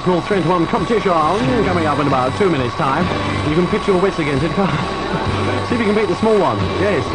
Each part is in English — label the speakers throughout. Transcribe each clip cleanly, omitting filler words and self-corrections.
Speaker 1: next small 3-1 competition coming up in about 2 minutes' time. You can pitch your wits against it. See if you can beat the small one. Yes.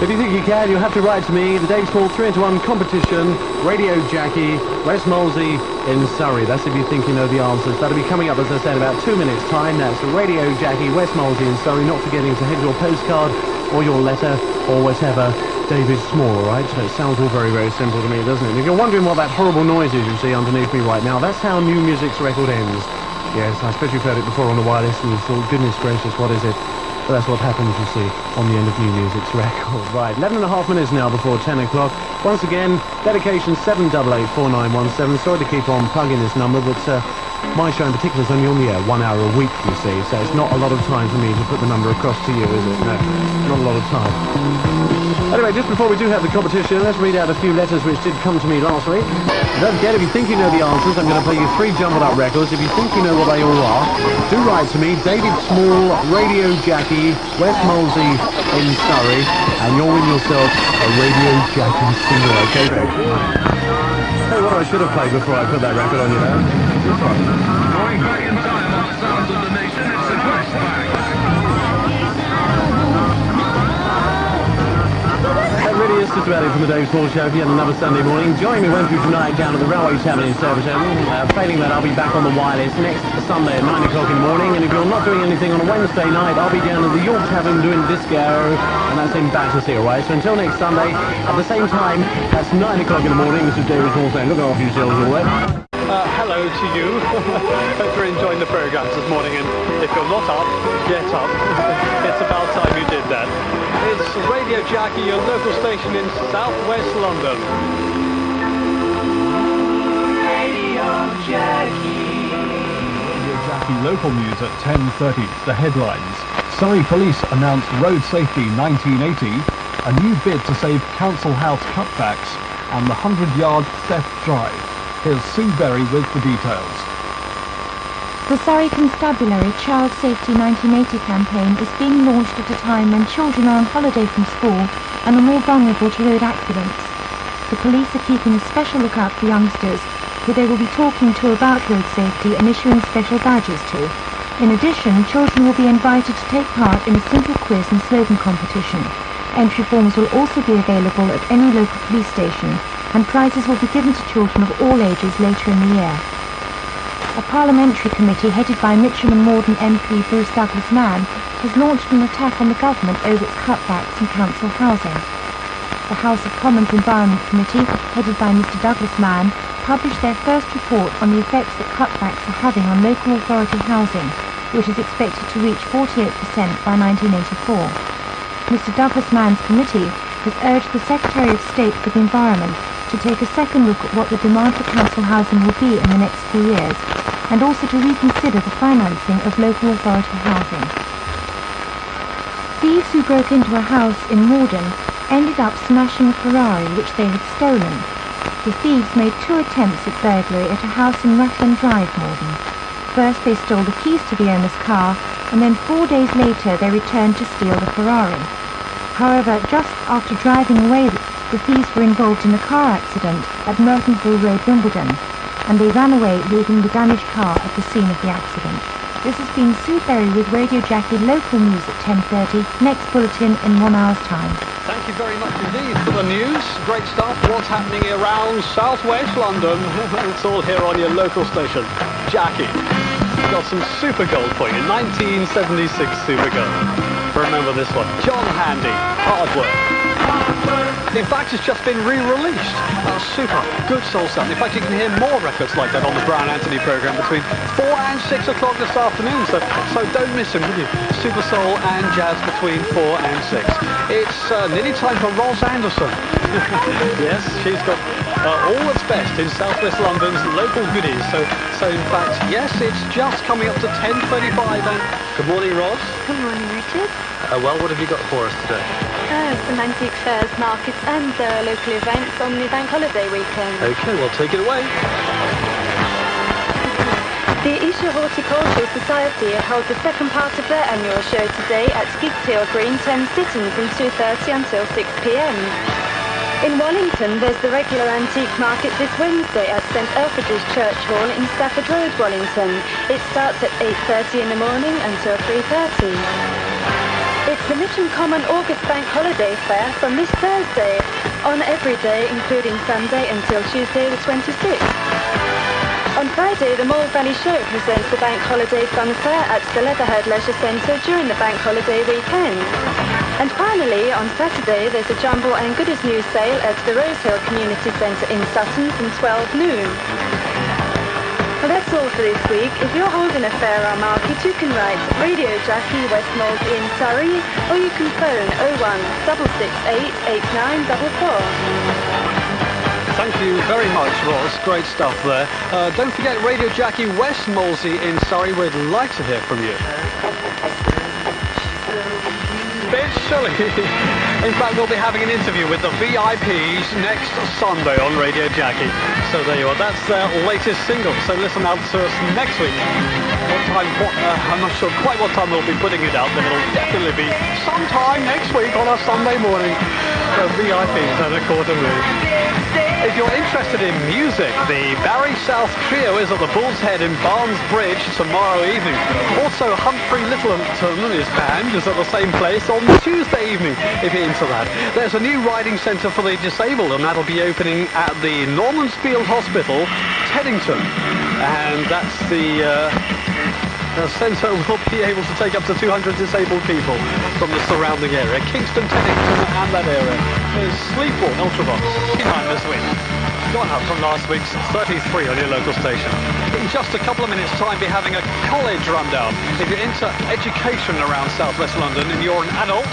Speaker 1: If you think you can, you'll have to write to me. The Dave Small 3-1 competition, Radio Jackie, West Molesey in Surrey. That's if you think you know the answers. That'll be coming up, as I said, in about 2 minutes' time. That's Radio Jackie, West Molesey in Surrey. Not forgetting to head your postcard or your letter or whatever. David Small, all right? So it sounds all very, very simple to me, doesn't it? And if you're wondering what that horrible noise is you see underneath me right now, that's how New Music's record ends. Yes, I suppose you've heard it before on the wireless and you thought, goodness gracious, what is it? But that's what happens, you see, on the end of New Music's record. Right, 11 and a half minutes now before 10 o'clock. Once again, dedication 7884917. Sorry to keep on plugging this number, but my show in particular is only on the air 1 hour a week, you see, so it's not a lot of time for me to put the number across to you, is it? No, not a lot of time. Anyway, just before we do have the competition, let's read out a few letters which did come to me last week. Don't forget, if you think you know the answers, I'm going to play you 3 jumbled up records. If you think you know what they all are, do write to me, David Small, Radio Jackie, West Molesey in Surrey, and you'll win yourself a Radio Jackie single, okay? Hey, what I should have played before I put that record on, you know? This one.
Speaker 2: Going back in time on the sounds of the nation, it's the Quest Bag.
Speaker 1: That really is just about it from the Dave Small Show for yet another Sunday morning. Join me Wednesday tonight down at the Railway Tavern in Southend. Failing that, I'll be back on the wireless next Sunday at 9 o'clock in the morning. And if you're not doing anything on a Wednesday night, I'll be down at the York Tavern doing disco, and that's in Battersea, alright? So until next Sunday, at the same time, that's 9 o'clock in the morning. This is David Small saying, look after yourselves, all right?
Speaker 3: Hello to you. Hope you're enjoying the programmes this morning, and if you're not up, get up. It's about time you did that. It's Radio Jackie, your local station in southwest London.
Speaker 4: Radio Jackie.
Speaker 5: Radio Jackie local news at 10:30. The headlines. Surrey Police announced Road Safety 1980, a new bid to save council house cutbacks, and the 100-yard theft drive. Here's Sue Berry with the details.
Speaker 6: The Surrey Constabulary Child Safety 1980 campaign is being launched at a time when children are on holiday from school and are more vulnerable to road accidents. The police are keeping a special lookout for youngsters, who they will be talking to about road safety and issuing special badges to. In addition, children will be invited to take part in a simple quiz and slogan competition. Entry forms will also be available at any local police station, and prizes will be given to children of all ages later in the year. A parliamentary committee headed by Mitcham and Morden MP Bruce Douglas Mann has launched an attack on the government over its cutbacks in council housing. The House of Commons Environment Committee, headed by Mr Douglas Mann, published their first report on the effects that cutbacks are having on local authority housing, which is expected to reach 48% by 1984. Mr Douglas Mann's committee has urged the Secretary of State for the Environment to take a second look at what the demand for council housing will be in the next few years, and also to reconsider the financing of local authority housing. Thieves who broke into a house in Morden ended up smashing a Ferrari which they had stolen. The thieves made 2 attempts at burglary at a house in Rathlin Drive, Morden. First they stole the keys to the owner's car, and then 4 days later they returned to steal the Ferrari. However, just after driving away, the thieves were involved in a car accident at Mertonville Road, Wimbledon, and they ran away, leaving the damaged car at the scene of the accident. This has been Sue Berry with Radio Jackie local news at 10:30. Next bulletin in 1 hour's time.
Speaker 3: Thank you very much indeed for the news. Great stuff. What's happening around southwest London? It's all here on your local station. Jackie. Got some Super Gold for you. 1976 Super Gold. Remember this one. John Handy. Hard Work. In fact, it's just been re-released. Super. Good soul sound. In fact, you can hear more records like that on the Brown Anthony programme between 4 and 6 o'clock this afternoon. So don't miss him, will you? Super soul and jazz between 4 and 6. It's nearly time for Ros Anderson. Yes, she's got all that's best in southwest London's local goodies. So in fact, yes, it's just coming up to 10:35. And good morning, Ros.
Speaker 7: Good morning, Richard.
Speaker 3: Well, what have you got for us today?
Speaker 7: Some antique fairs, markets and local events on the bank holiday weekend.
Speaker 3: Okay, well, take it away.
Speaker 7: The Isha Horticultural Society holds the second part of their annual show today at Gigtail Green, Thames Ditton from 2:30 until 6 p.m. In Wallington, there's the regular antique market this Wednesday at St Elfridge's Church Hall in Stafford Road, Wallington. It starts at 8:30 in the morning until 3:30. It's the Mitcham Common August Bank Holiday Fair from this Thursday on every day, including Sunday, until Tuesday the 26th. On Friday, the Mole Valley Show presents the Bank Holiday Fun Fair at the Leatherhead Leisure Centre during the Bank Holiday weekend. And finally, on Saturday, there's a Jumble and Goodies News sale at the Rosehill Community Centre in Sutton from 12 noon. Well, that's all for this week. If you're holding a fair or market, you can write Radio Jackie, West Moulsey in Surrey, or you can phone 01 668 8944.
Speaker 3: Thank you very much, Ross. Great stuff there. Don't forget Radio Jackie, West Moulsey in Surrey. We'd like to hear from you. Bit chilly. In fact, we'll be having an interview with the VIPs next Sunday on Radio Jackie. So there you are. That's their latest single. So listen out to us next week. I'm not sure quite what time we'll be putting it out, but it'll definitely be sometime next week on a Sunday morning. The VIPs at a quarter moon. If you're interested in music, the Barry South Trio is at the Bull's Head in Barnes Bridge tomorrow evening. Also, Humphrey Littleton and his band is at the same place on Tuesday evening, if you're into that. There's a new riding centre for the disabled, and that'll be opening at the Normansfield Hospital, Teddington. And that's the centre will be able to take up to 200 disabled people from the surrounding area. Kingston, Teddington and that area. There's Sleepwalk Ultravox behind this week. Gone up from last week's 33 on your local station. In just a couple of minutes' time, be having a college rundown. If you're into education around southwest London and you're an adult,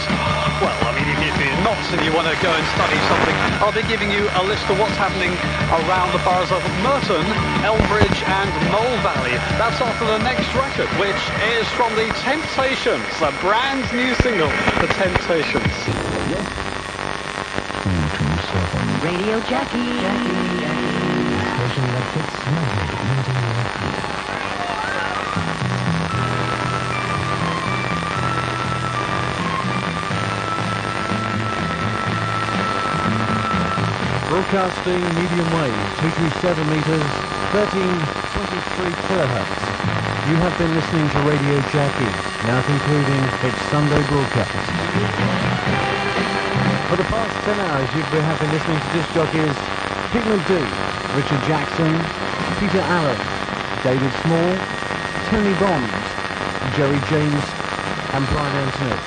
Speaker 3: well, I mean, if you're not and you want to go and study something, I'll be giving you a list of what's happening around the boroughs of Merton, Elmbridge and Mole Valley. That's after the next record, which is from The Temptations, a brand new single, The Temptations.
Speaker 4: Radio Jackie.
Speaker 1: Broadcasting medium wave, 227 meters, 1323 kilohertz. You have been listening to Radio Jackie, now concluding its Sunday broadcast. For the past 10 hours, you have been listening to disc jockeys Pigment D, Richard Jackson, Peter Allen, David Small, Tony Bond, Jerry James, and Brian Antoinette.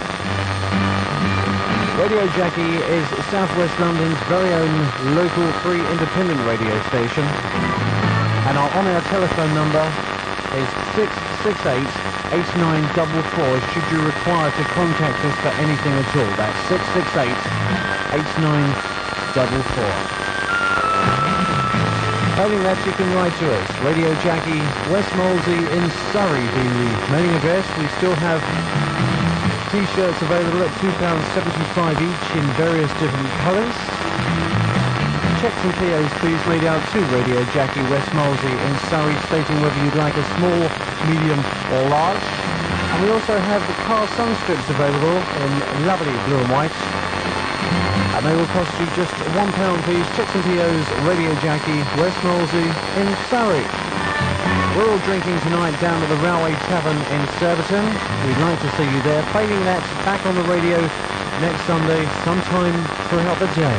Speaker 1: Radio Jackie is Southwest London's very own local free independent radio station, and our on-air telephone number is 668-8944 should you require to contact us for anything at all. That's 668-8944. Failing that, you can write to us. Radio Jackie, West Moulsey in Surrey being the mailing address. We still have T-shirts available at £2.75 each in various different colours. Checks and POs please made out to Radio Jackie, West Moulsey in Surrey, stating whether you'd like a small, medium or large. And we also have the car sun strips available in lovely blue and white. And they will cost you just £1 please. Checks and POs, Radio Jackie, West Moulsey in Surrey. We're all drinking tonight down at the Railway Tavern in Surbiton. We'd like to see you there. Failing that, back on the radio next Sunday, sometime throughout the day.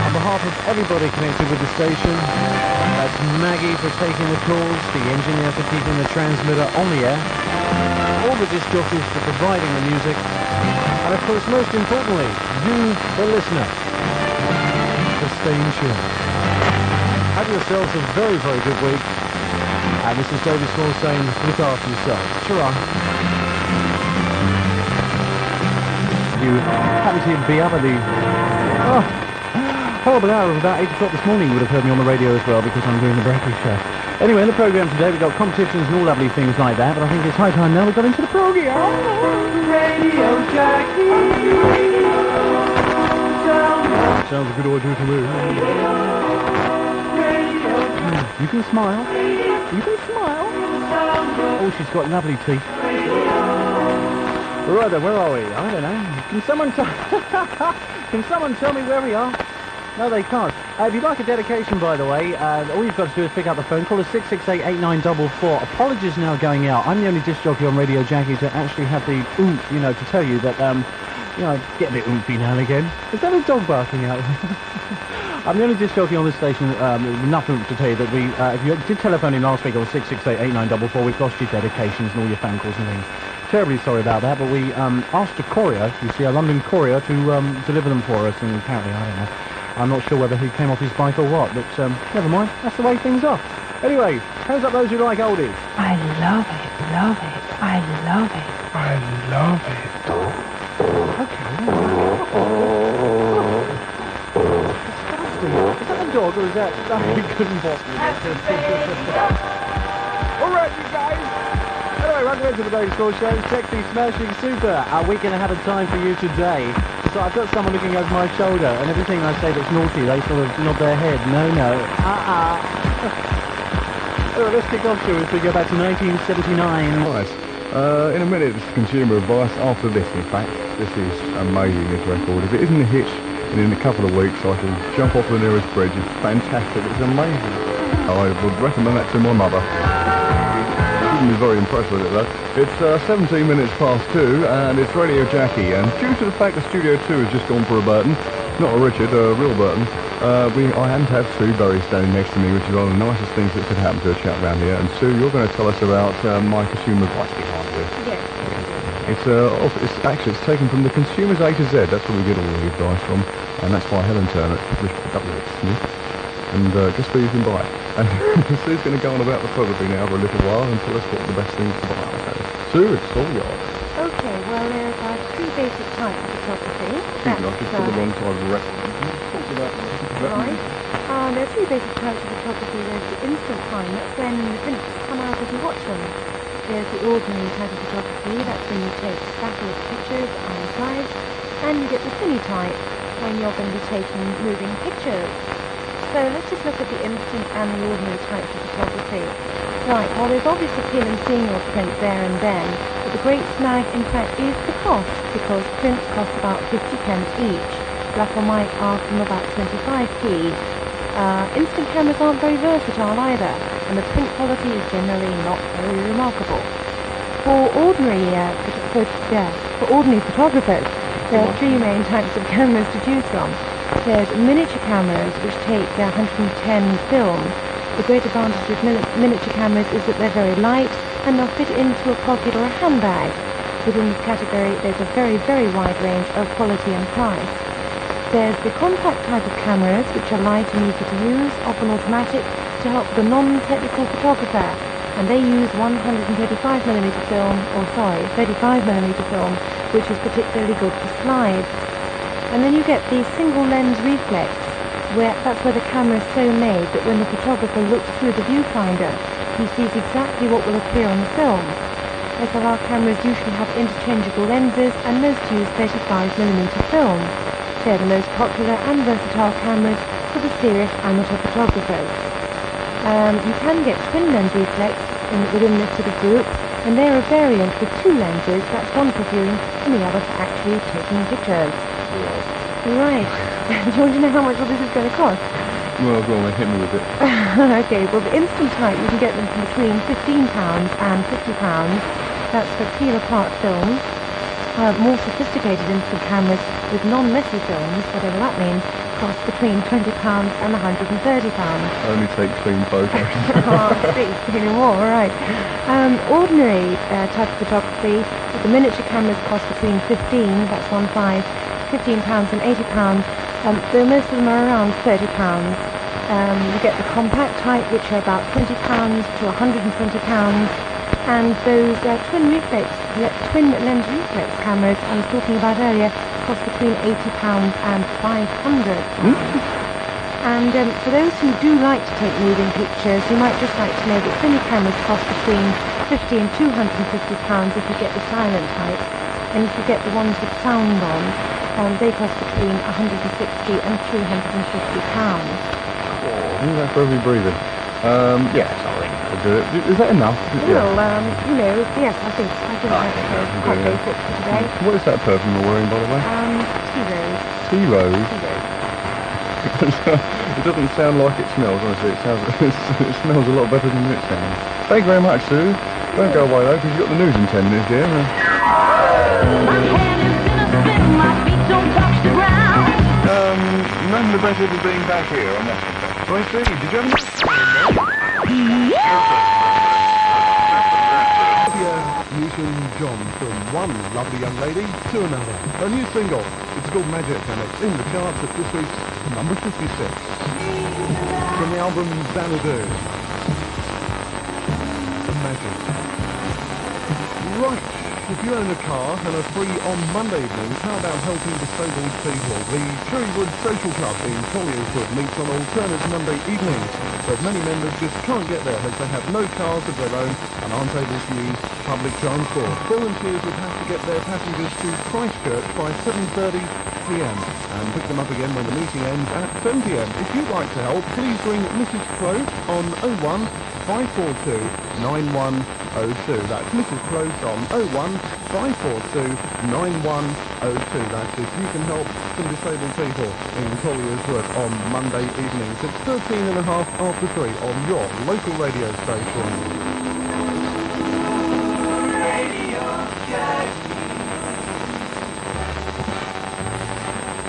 Speaker 1: On behalf of everybody connected with the station, that's Maggie for taking the calls, the engineer for keeping the transmitter on the air, all the disc jockeys for providing the music, and of course, most importantly, you, the listener, for staying tuned. Have yourselves a very, very good week. And this is David Small saying, look after yourselves. Ta-ra. You happen to be up at the horrible hour of about 8 o'clock this morning. You would have heard me on the radio as well because I'm doing the breakfast show. Anyway, in the programme today we've got competitions and all lovely things like that, but I think it's high time now we got into the programme.
Speaker 4: Radio Jackie.
Speaker 1: Sounds a good idea to me. You can smile. You can smile. Oh, she's got lovely teeth. Right then, where are we? I don't know. Can someone can someone tell me where we are? No, they can't. If you'd like a dedication, by the way, all you've got to do is pick up the phone. Call us 668-8944. Apologies now going out. I'm the only disc jockey on Radio Jackie to actually have the oomph, you know, to tell you that, you know, get a bit oomphy now and again. Is that a dog barking out? I'm the only disc jockey on this station, enough oomph to tell you that we, if you did telephone in last week on 668-8944, we've lost your dedications and all your phone calls and things. Terribly sorry about that, but we asked a courier, you see, a London courier, to deliver them for us, and apparently, I don't know. I'm not sure whether he came off his bike or what, but never mind. That's the way things are. Anyway, hands up those who like oldies.
Speaker 8: I love it, love it, I love it, I love it.
Speaker 1: Okay. Disgusting. Is that a dog or is that... No, it couldn't possibly be. All right, you guys. Anyway, welcome into the Daily Sport Show. Sexy, smashing, super. Are we going to have a time for you today? So I've got someone looking over my shoulder, and everything I say that's naughty, they sort of nod their head. No, no. Anyway, let's kick off, shall we? We go back to 1979.
Speaker 9: Nice. In a minute, it's consumer advice. After this, in fact, this is amazing, this record. If it isn't a hit, and in a couple of weeks I shall jump off the nearest bridge. It's fantastic. It's amazing. I would recommend that to my mother. Be very impressed with it though. It's 17 minutes past 2 and it's Radio Jackie, and due to the fact that Studio 2 has just gone for a Burton, not a Richard, a real Burton, I happen to have Sue Berry standing next to me, which is one of the nicest things that could happen to a chap around here. And Sue, you're going to tell us about my consumer advice behind this. Yes. It's taken from the Consumers A to Z. That's where we get all the advice from, and that's by Helen Turner, published by W. Smith. And guess where you can buy it. And Sue's going to go on about photography now for a little while and tell us what the best things to buy are. Okay. Sue, it's all yours.
Speaker 6: Okay, well, there are three basic types of photography.
Speaker 9: I just put the wrong side of the record. Talk about
Speaker 6: right. There are three basic types of photography. There's the instant time, that's when the prints come out as you watch them. There's the ordinary type of photography, that's when you take scattered pictures on slides. And you get the cine type, when you're going to be taking moving pictures. So let's just look at the instant and the ordinary types of photography. Right, well there's obvious appeal in seeing your print there and then, but the great snag in fact is the cost, because prints cost about 50p each. Black and white are from about 25p. Instant cameras aren't very versatile either, and the print quality is generally not very remarkable. For ordinary photographers, there are three main types of cameras to choose from. There's miniature cameras, which take 110 film. The great advantage of miniature cameras is that they're very light and they'll fit into a pocket or a handbag. Within this category, there's a very, very wide range of quality and price. There's the compact type of cameras, which are light and easy to use, often automatic, to help the non-technical photographer. And they use 35mm film, which is particularly good for slides. And then you get the single lens reflex, that's where the camera is so made that when the photographer looks through the viewfinder, he sees exactly what will appear on the film. SLR cameras usually have interchangeable lenses and most use 35mm film. They're the most popular and versatile cameras for the serious amateur photographers. You can get twin lens reflex within this sort of group, and they're a variant with two lenses, that's one for viewing and the other for actually taking pictures. Right. Do you want to know how much all this is going to cost?
Speaker 9: Well, go on, hit me with it.
Speaker 6: Okay, well the instant type, you can get them from between £15 and £50. That's for peel-apart films. More sophisticated instant cameras with non-messy films, whatever that means, cost between £20 and £130.
Speaker 9: Only take clean photos.
Speaker 6: Speaking of more, right. Ordinary type of photography, the miniature cameras cost between £15 and £80, though most of them are around £30. You get the compact type, which are about £20 to £120, and those twin lens reflex cameras I was talking about earlier cost between £80 and £500. And for those who do like to take moving pictures, you might just like to know that cine cameras cost between £50 and £250 if you get the silent type, and if you get the ones with sound on, they cost between £160 and £350.
Speaker 9: Isn't that for every breathing? Yeah, sorry. do it. Is that enough?
Speaker 6: Well, yes, I think that's quite basic for today.
Speaker 9: What is that perfume you're wearing, by the way?
Speaker 6: Tea rose.
Speaker 9: Tea rose? It doesn't sound like it smells, honestly. It smells a lot better than it sounds. Thank you very much, Sue. Don't go away though, because you've got the news in 10 minutes, dear.
Speaker 4: My head is in a spin, my feet don't touch the ground.
Speaker 9: None the better for being back here on that. So I see, did you have
Speaker 5: John from one lovely young lady to another. A new single. It's called Magic and it's in the charts at this week's number 56. From the album Xanadu. Magic. Right. If you own a car and are free on Monday evenings, how about helping disabled people? The Cherrywood Social Club in Collierswood meets on alternate Monday evenings, but many members just can't get there as they have no cars of their own and aren't able to use public transport. Volunteers would have to get their passengers to Christchurch by 7:30pm and pick them up again when the meeting ends at 7pm. If you'd like to help, please ring Mrs. Close on 01 542 9102. That's Mrs. Close on 01 542 9102. That's if you can help some disabled people in Collierswood on Monday evenings. It's 13 and a half after 3 on your local radio station.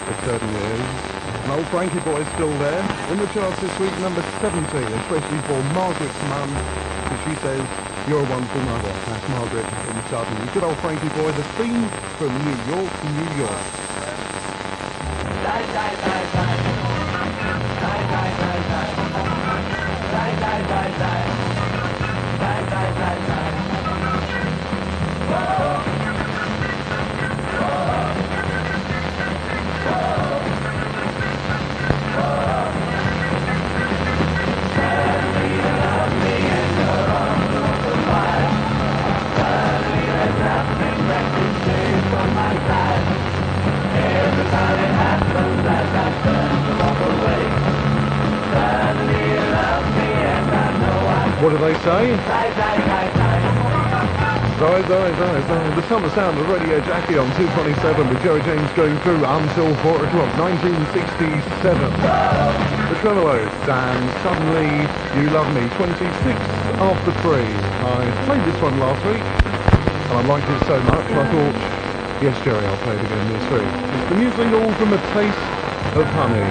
Speaker 5: It certainly is. And old Frankie Boy's still there. In the charts this week, number 70, especially for Margaret's mum, because she says, "You're a wonderful mother." That's Margaret in Southend. Good old Frankie Boy, the theme from New York to New York. What do they say? The summer sound of Radio Jackie on 227 with Jerry James going through until 4 o'clock, 1967. The Tremolos and Suddenly You Love Me, 26 after 3. I played this one last week and I liked it so much I thought, yes Jerry, I'll play it again this week. It's the new single from A Taste of Honey.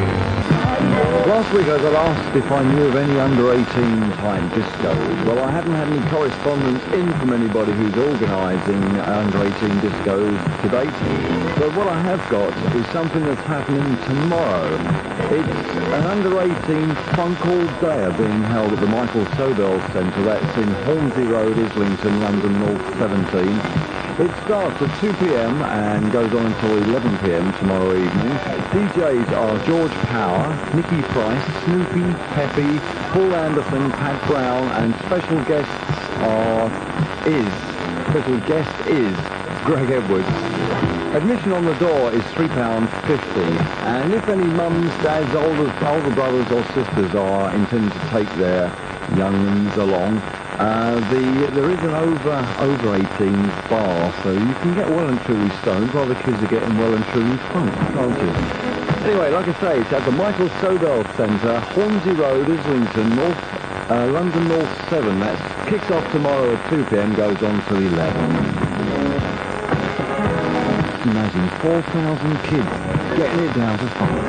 Speaker 10: Last week I got asked if I knew of any under-18 time discos. Well, I haven't had any correspondence in from anybody who's organising under-18 discos to date. But what I have got is something that's happening tomorrow. It's an under-18 funk all day being held at the Michael Sobel Centre. That's in Hornsey Road, Islington, London North 17. It starts at 2pm and goes on until 11pm tomorrow evening. DJs are George Power, Nicky Price, Snoopy, Peppy, Paul Anderson, Pat Brown, and special guest is Greg Edwards. Admission on the door is £3.50, and if any mums, dads, older brothers or sisters are intending to take their young ones along, there is an over 18 bar, so you can get well and truly stoned while the kids are getting well and truly funk, can't you? Anyway, like I say, it's at the Michael Sobel Centre, Hornsey Road, Islington, London North 7. That kicks off tomorrow at 2pm, goes on till 11. Imagine 4,000 kids getting it down to funk.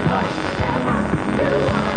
Speaker 10: Nice.